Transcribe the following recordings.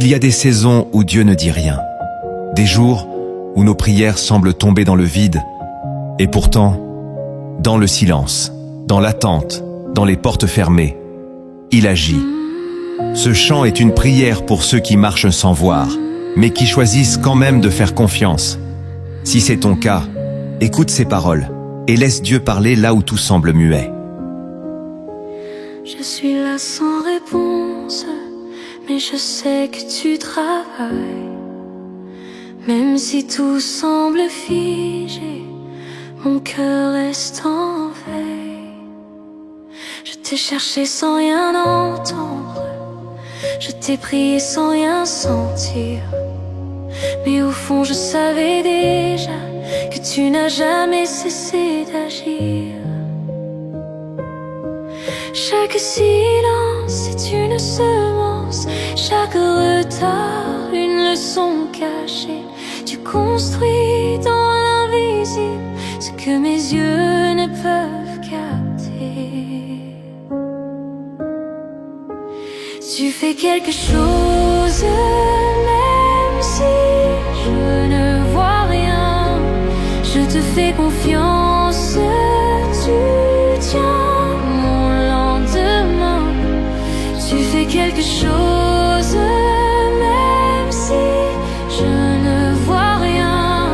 Il y a des saisons où Dieu ne dit rien, des jours où nos prières semblent tomber dans le vide, et pourtant, dans le silence, dans l'attente, dans les portes fermées, il agit. Ce chant est une prière pour ceux qui marchent sans voir, mais qui choisissent quand même de faire confiance. Si c'est ton cas, écoute ces paroles et laisse Dieu parler là où tout semble muet. Je suis là sans réponse, mais je sais que tu travailles. Même si tout semble figé, mon cœur reste en veille. Je t'ai cherché sans rien entendre, je t'ai prié sans rien sentir. Mais au fond je savais déjà que tu n'as jamais cessé d'agir. Chaque silence est une semence, chaque retard une leçon cachée. Tu construis dans l'invisible ce que mes yeux ne peuvent capter. Tu fais quelque chose, même si je ne vois rien. Je te fais confiance, tu tiens mon lendemain. Tu fais quelque chose, même si je ne vois rien.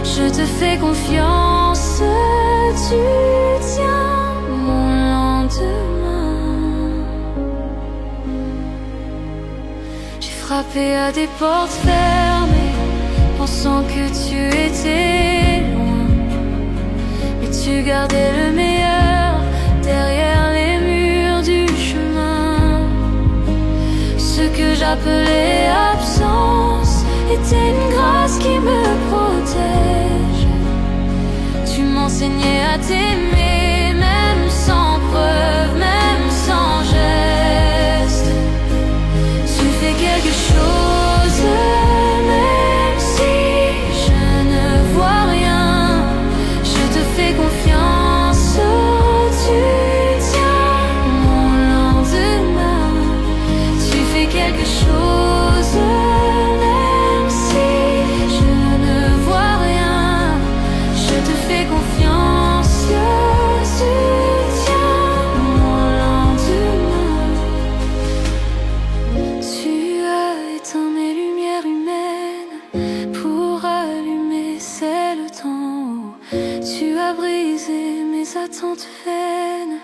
Je te fais confiance, tu tiens mon lendemain. J'ai frappé à des portes fermées, pensant que tu étais loin. Mais tu gardais le meilleur derrière les murs du chemin. Ce que j'appelais absence était une grâce qui me protège. Tu m'enseignais à t'aimer, même sans preuve, même sans geste. Tu fais quelque chose, même si je ne vois rien. Je te fais confiance, tu tiens mon lendemain. Tu fais quelque chose, même si je ne vois rien. Je te fais confiance, tu tiens mon lendemain. Tu as éteint mes lumières humaines pour allumer celles d'en haut. Tu as brisé mes attentes vaines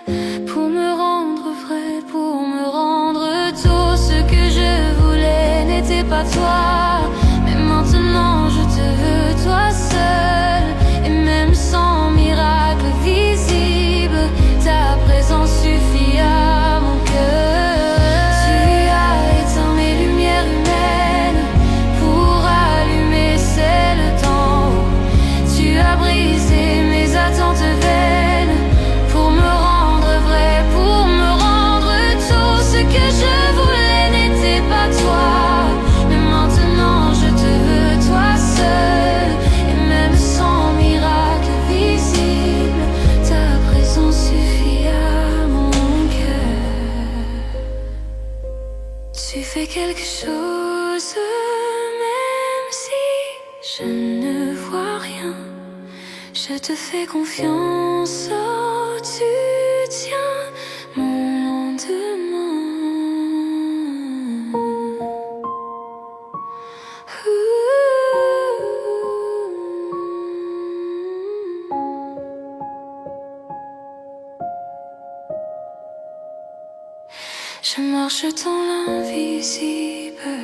pour me rendre vrai, pour me rendre tout. Ce que je voulais n'était pas toi, mais maintenant je te veux toi seul. Et même sans miracle visible, ta présence suffit à mon cœur. Tu as éteint mes lumières humaines pour allumer celles d'en haut. Tu as brisé mes attentes vaines pour me rendre vrai, pour me rendre tout. Ce que je voulais n'était pas toi, mais maintenant je te veux toi seul. Et même sans miracle visible, ta présence suffit à mon cœur. Tu fais quelque chose, même si je ne vois rien. Je te fais confiance, oh, tu tiens mon lendemain. Je marche dans l'invisible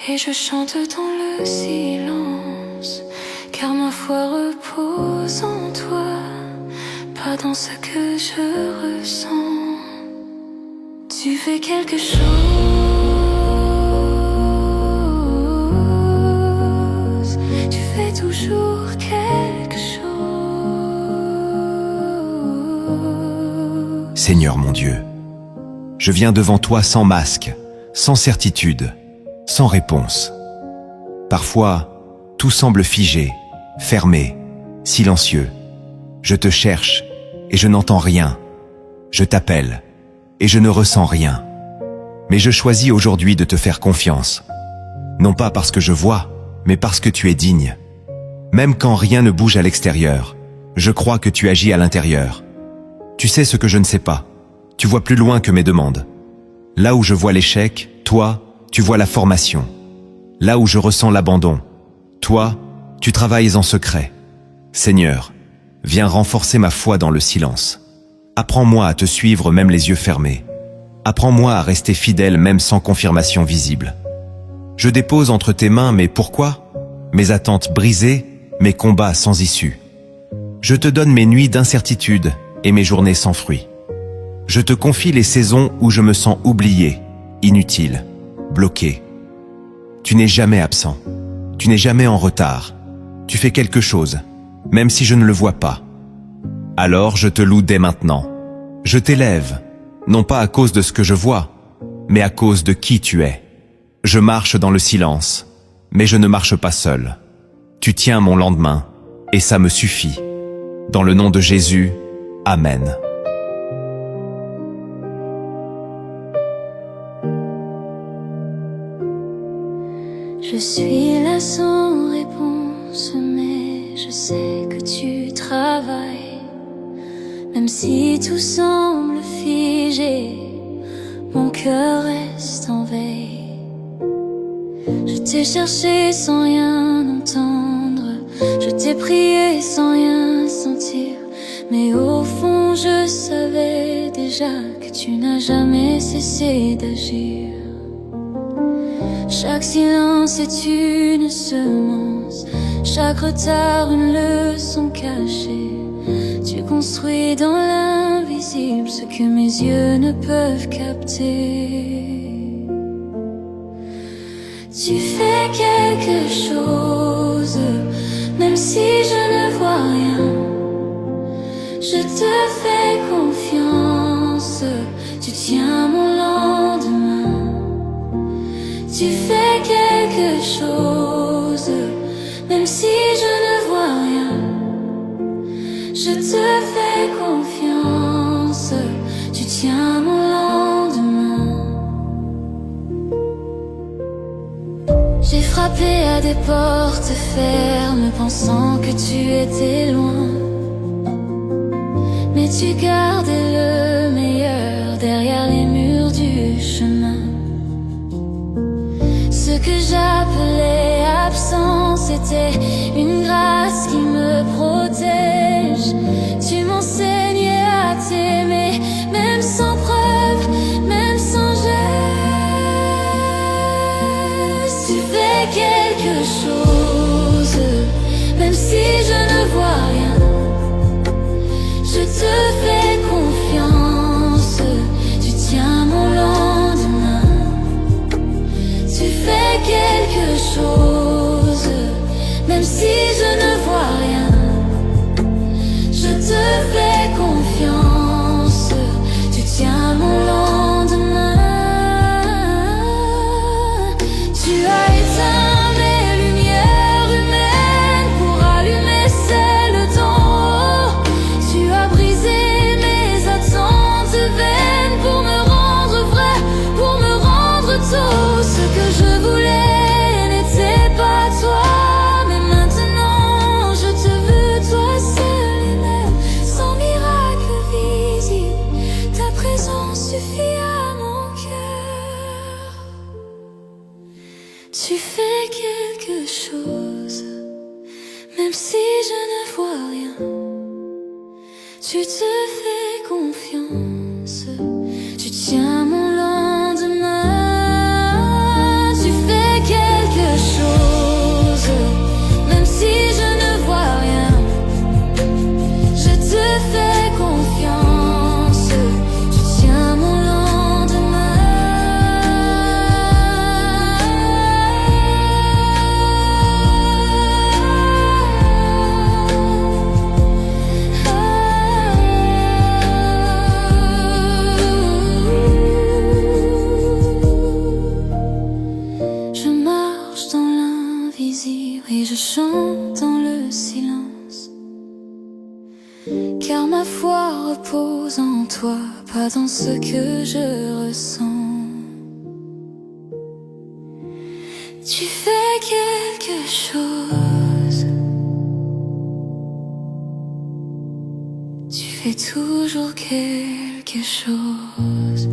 et je chante dans le silence, car ma foi repose en toi, pas dans ce que je ressens. Tu fais quelque chose, tu fais toujours quelque chose. Seigneur mon Dieu, je viens devant toi sans masque, sans certitude, sans réponse. Parfois, tout semble figé, fermé, silencieux. Je te cherche et je n'entends rien. Je t'appelle et je ne ressens rien. Mais je choisis aujourd'hui de te faire confiance, non pas parce que je vois, mais parce que tu es digne. Même quand rien ne bouge à l'extérieur, je crois que tu agis à l'intérieur. Tu sais ce que je ne sais pas. Tu vois plus loin que mes demandes. Là où je vois l'échec, toi, tu vois la formation. Là où je ressens l'abandon, toi, tu travailles en secret. Seigneur, viens renforcer ma foi dans le silence. Apprends-moi à te suivre même les yeux fermés. Apprends-moi à rester fidèle même sans confirmation visible. Je dépose entre tes mains mes pourquoi, mes attentes brisées, mes combats sans issue. Je te donne mes nuits d'incertitude et mes journées sans fruits. Je te confie les saisons où je me sens oublié, inutile, bloqué. Tu n'es jamais absent. Tu n'es jamais en retard. Tu fais quelque chose, même si je ne le vois pas. Alors je te loue dès maintenant. Je t'élève, non pas à cause de ce que je vois, mais à cause de qui tu es. Je marche dans le silence, mais je ne marche pas seul. Tu tiens mon lendemain, et ça me suffit. Dans le nom de Jésus, Amen. Je suis là sans réponse, mais je sais que tu travailles. Même si tout semble figé, mon cœur reste en veille. Je t'ai cherché sans rien entendre, je t'ai prié sans rien sentir, mais au fond je savais déjà que tu n'as jamais cessé d'agir. Chaque silence est une semence, chaque retard une leçon cachée. Tu construis dans l'invisible ce que mes yeux ne peuvent capter. Tu fais quelque chose, même si je ne vois rien. Je te fais confiance, tu tiens mon lendemain. Tu fais quelque chose, même si je ne vois rien. Je te fais confiance, tu tiens mon lendemain. J'ai frappé à des portes fermes, pensant que tu étais loin. Mais tu gardais le meilleur derrière les murs du chemin. Ce que j'appelais absence était une grâce qui me protège. Tu m'enseignais à t'aimer, même sans preuve, même sans geste. Tu fais quelque chose, même si je ne vois rien. Je te fais confiance, tu tiens mon lendemain. Tu fais quelque chose, même si je ne vois rien. Je te fais confiance, tu tiens mon lendemain. Tu as éteint mes lumières humaines pour allumer celles d'en haut. Tu as brisé mes attentes vaines pour me rendre vrai, pour me rendre tout. Ce que je voulais n'était pas toi, mais maintenant je te veux, toi seul et même sans miracle visible. Ta présence suffit à mon cœur. Tu fais quelque chose, même si je ne vois rien. Tu te fais confiance, tu tiens mon lendemain. Tu fais quelque chose, même si je ne vois rien. Je te fais confiance, tu tiens mon Je marche dans l'invisible et je chante dans le silence, car ma foi repose en toi, pas dans ce que je ressens. Tu fais quelque chose. Tu fais toujours quelque chose.